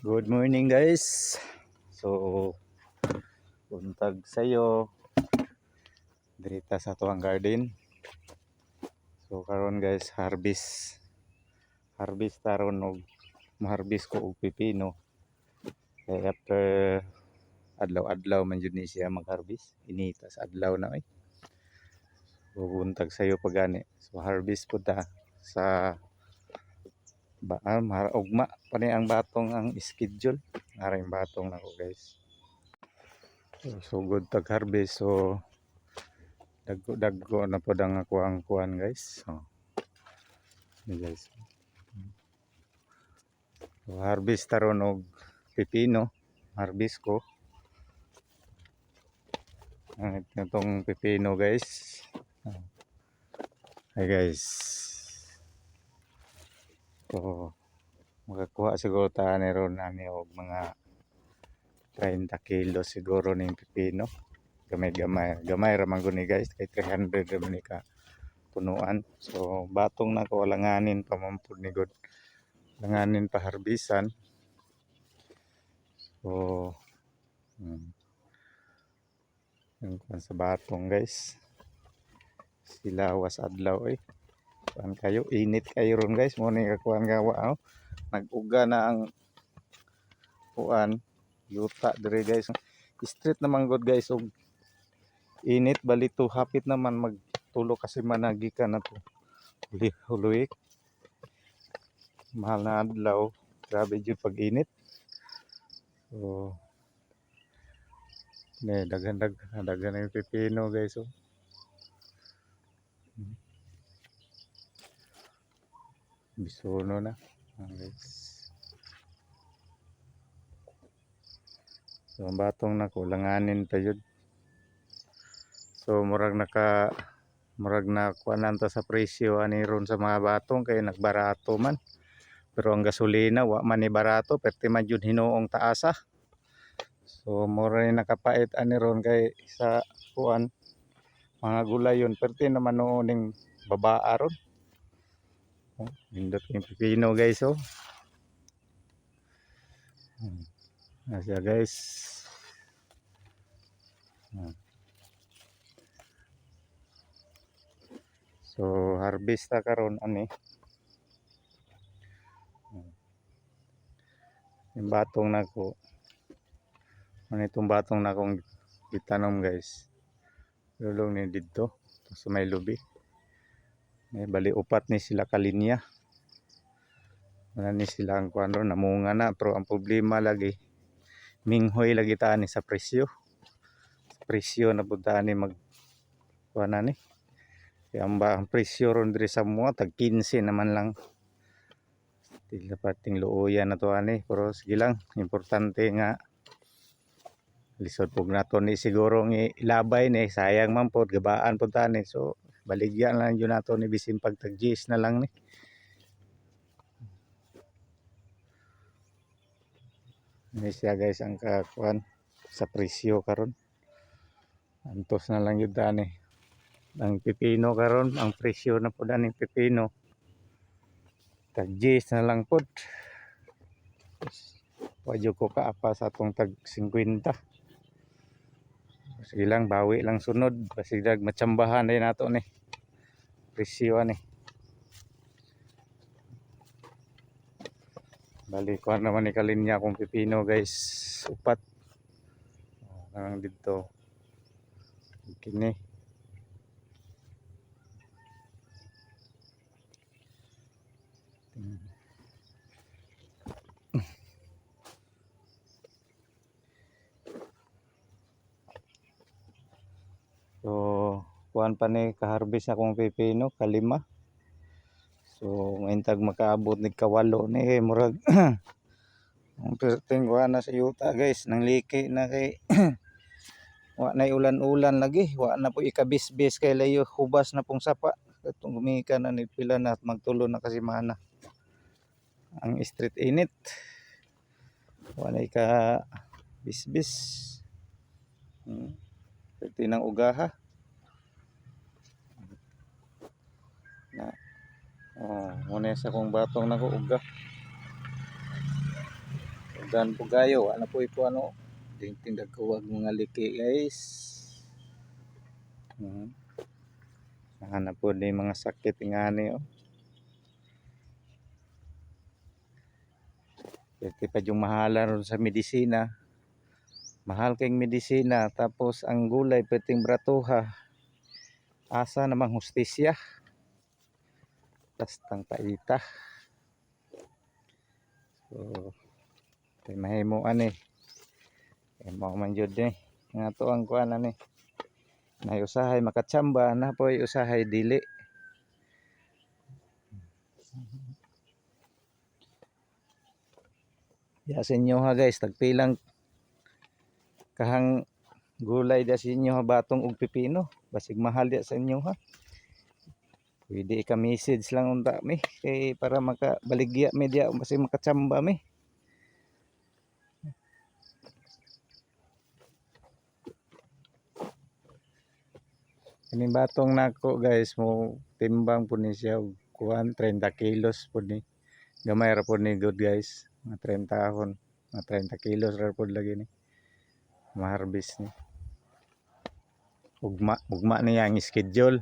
Good morning guys. So, buntag sayo dirita sa tuwang garden. So karon guys, harvest. Harvest taron og maharbis ko og pipino. Kay after adlaw-adlaw man jud ni siya mag-harvest. Inita sa adlaw na ay. So buntag sayo pagani. So harvest pud ta sa ugma pa ni ang batong ang schedule. Aring batong nako guys. So good tag harvest. So dagko na po ang ako ang kuan guys. So, guys. So, harvest taron og pipino. Harvest ko. Itong pipino guys. Hi guys. So makakuha siguro ta ni ron ani og mga 30 kilo siguro ning pipino. Gamay ra man guni guys, kay 300 ra man ka punuan. So batong na ko langanin pa mampud ni god. Langanin pa harbisan. So yung sa batong guys. Sila was adlaw eh. Kuan kayo, init kayo ron guys. Mo ni kakuan gawa oh. Nag-uga na ang kuan yuta dire guys. Street naman god guys og init balito hapit naman magtulo kasi managi ka na to. Huluik. Mahal na adlaw. Grabe jud pag init. So daghan yung pipino guys oh. Bisono na guys. So ang batong na ko langanin pa yun. So murag na kuanan ta sa presyo ani ron sa mga batong kay nagbarato man. Pero ang gasolina wa man ni barato perti man jud hinuong taasa. So mura ni nakapait ani ron kay sa kuan mga gulay yun perti naman nooning babaa ron. Indot yung pipino guys oh. Asya guys. So harvest ta karon ani. Yung batong nako. Ano itong batong na kong itanom guys. Lulong ni dito sa may lubi. May bali upat ni sila kalinya. Wala ni sila ang kuan ron namunga na pero ang problema lagi minghoy lagi ta ni sa presyo. Presyo na pud ta ni mag kuan ani. Kaya ang presyo ron diri sa mga tag 15 naman lang. Tila pating luoyan na to ani pero sige lang importante nga lisod pug nato ni siguro ng ilabay ni sayang man pod gabaan pud ta ni so baligyan lang yun nato ni bisin pag tag 10 na lang ni. Ini siya guys ang kakuan sa presyo karon. Antos na lang yun ni. Ang pipino karon ang presyo na po daning pipino. Tag 10 na lang pod. Wadyo ko kaapa sa atong tag 50. Sige lang bawi lang sunod. Pasigdag matsambahan din nato ni. Presyo ani. Balik ko naman ni kalinya kong pipino guys. Upat. Nang dito. Kini. So, kuan pa ni kaharbis akong pipino, kalima. So, ngayon tag makaabot ni kawalo ni murag ang perting na sa yuta guys, nang liki na kay wa na ulan-ulan lagi, wa na po ikabis-bis kay layo hubas na pong sapa. Katong gumika na ni pila na at magtulo na kasi mana. Ang street init. Wa na ika bis-bis. Perti ng ugaha. Na muna sa kong batong nako uga. Dan po gayo, ano po ito ano? Tindag ko wag mga liki guys. Hanap po ni mga sakit nga ni oh. Pwede pa yung mahala ron sa medisina. Mahal kayong medisina tapos ang gulay pwedeng bratuha. Asa namang hustisya. Bastang paita. So, mahimuan eh. Mao man jud eh. Nga to ang kuan ani. Nay usahay makatsamba na po'y usahay dili. Ya sa inyo ha guys, tagpilang kahang gulay da sa inyo ha batong ug pipino. Basig mahal dia sa inyo ha. Pwede ka-message lang unta mi kay para makabaligya mi dia basig makatsamba mi. Kaning batong nako guys mo timbang po ni siya kuan 30 kilos po ni. Gamay ra po ni good guys. Mga 30 ahon, mga 30 kilos ra po lagi ni. Ma-harvest ni. Ugma niya ang schedule.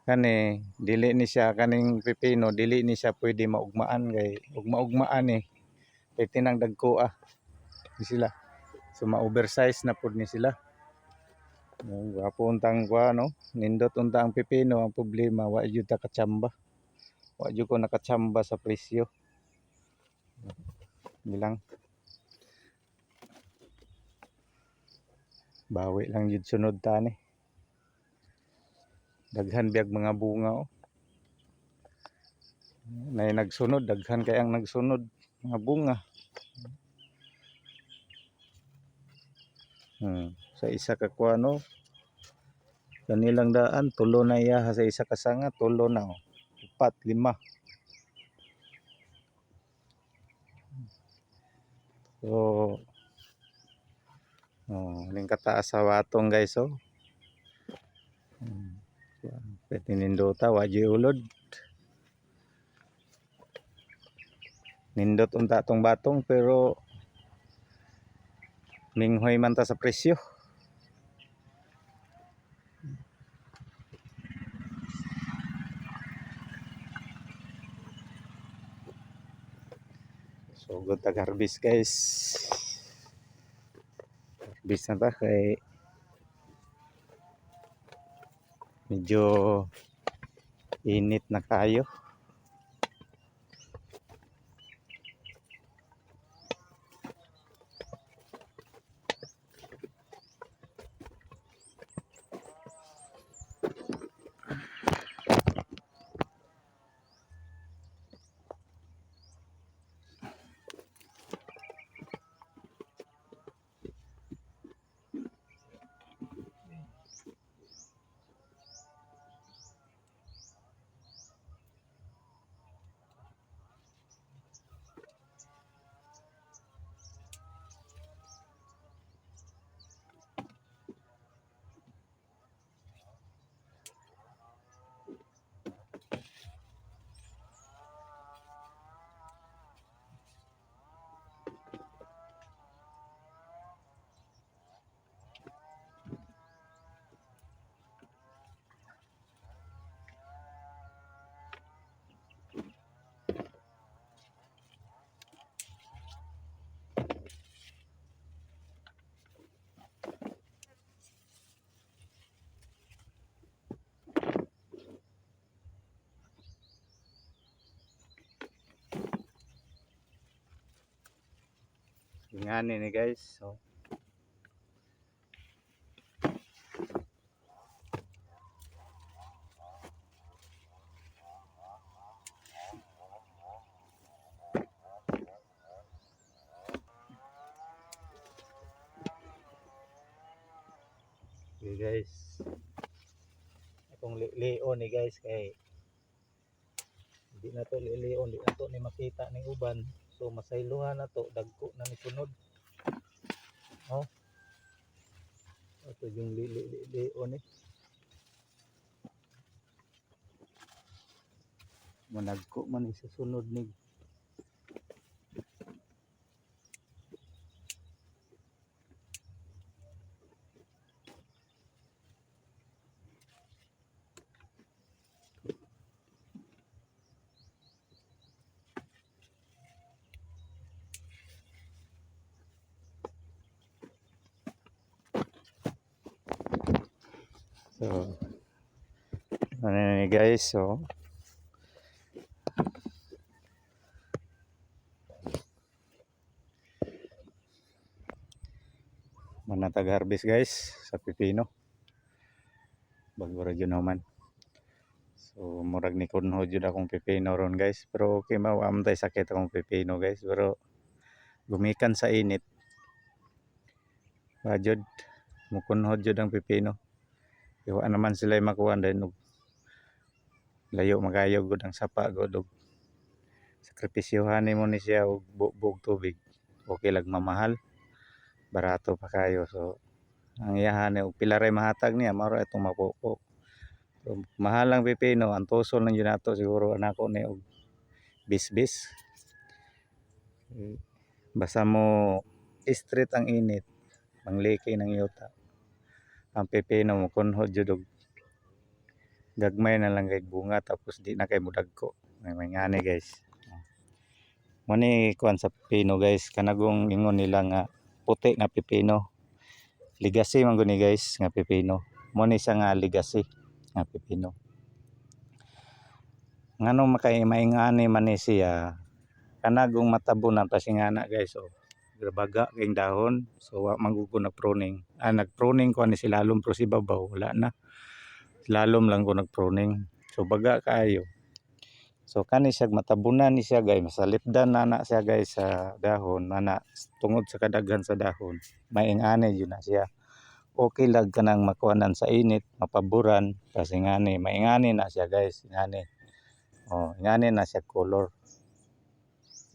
Kani dili ni siya kaning pipino, dili ni siya pwede maugmaan kay ugma-ugmaan eh. Kay tinang dagko ni sila. So ma-oversize na pud ni sila. Gwapo untang kuha no. Nindot unta ang pipino, ang problema wa jud ta katsamba. Wa jud ko nakatsamba sa presyo. Bilang bawi lang jud sunod ta ni. Daghan biag mga bunga oh. Nay nagsunod, daghan kay ang nagsunod mga bunga. Sa isa ka kuano kanilang daan tulo na iya sa isa ka sanga, tulo na oh. 4, 5. So ning kataas sa watong guys oh. Pwede nindota waji ulod. Nindot unta tong batong pero minghoy man ta sa presyo. So good tag harvest guys. Harvest na ta kay medyo init na kayo. Ingani ni guys. So okay guys. Itong lion ni guys kay di na to lion, di na to ni makita ning uban. So masaylohan na to, dagko na ni sunod. Oh. Ito yung lion eh. Managko man isa sunod ni. So ano ni guys, so manatag harvest guys sa pipino bago ra jud man. So murag ni kunho jud akong pipino ron guys, pero okay mawam tay sakit akong pipino guys, pero gumikan sa init wa jud mukunhod jud ang pipino. Iwa naman sila makuha din og layo magayo gud ang sapa gud og sakripisyohan nimo ni siya og bugbog tubig. Okay lang mamahal, barato pa kayo. So ang iyahan og pila ray mahatag niya mao ra itong mapupo. So, mahal ang pipino, ang tusol lang yun nato siguro anako ni og bisbis. Basta mo street ang init, mangliki ng yuta. Ang pipino mo kunhod jud og gagmay na lang kay bunga tapos di na kay mudagko. May ngani guys. Mo ni kuan sa pipino guys, kanagong ingon nila nga puti nga pipino. Legacy man guni guys nga pipino. Mo ni siya nga legacy nga pipino. Ngano maingani man ni siya kanagong matabunan pasingana guys. So grabaga kayong dahon, so wa mangugo na pruning. Nag-pruning ko ni silalom pero si babaw wala na. Silalom lang ko nag-pruning. So baga kaayo. So kani siya matabunan ni siya guys, masalipdan na siya guys sa dahon, mana tungod sa kadaghan sa dahon. Maingani yun na siya. Okay lang kanang makuanan sa init, mapaboran kasi ngani, maingani na siya guys, ngani. Oh, ngani na siya color.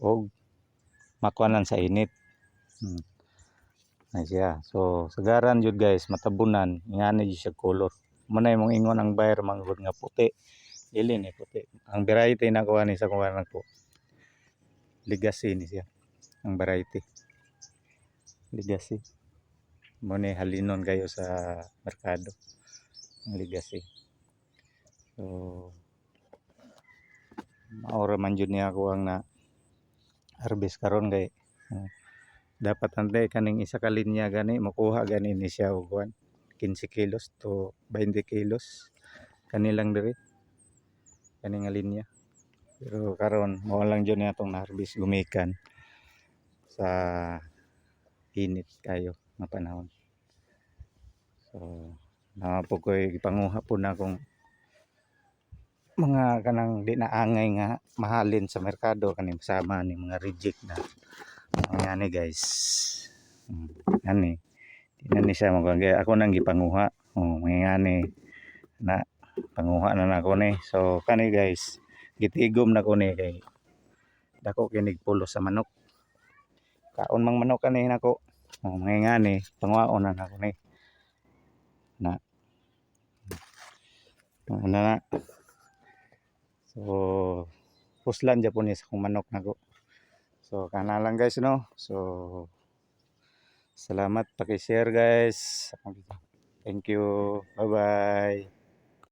Og makuanan sa init. Na siya. So sagaran jud guys, matabunan, ngani jud siya color. Manay mong ingon ang buyer manggod nga puti. Dili ni puti. Ang variety na kuha ni sa kuha ko. Legacy ni siya. Ang variety. Legacy. Mo ni halinon kayo sa merkado. Ang legacy. So maura man jud niya ako ang na harvest karon kay dapat antay kaning isa ka linya gani makuha gani ni siya og 15 kilos to 20 kilos kanilang diri kani nga linya. Pero karon mao lang jud niya tong na-harvest gumikan sa init kayo nga panahon. So po ko'y gipanguha po na akong mga kanang di na angay nga mahalin sa merkado kaning sama ni mga reject na ngani guys. Ani di na ni siya magagay ako nang gipanguha. Ngani na panguha na nako ni. So kani guys gitigom na ko ni kay dako kinig pulo sa manok. Kaon mang manok kani nako. Ngani panguhaon na nako ni. Na so puslan dyan po niya sa kong manok nako. So kana lang guys no. So salamat paki-share guys. Thank you. Bye bye.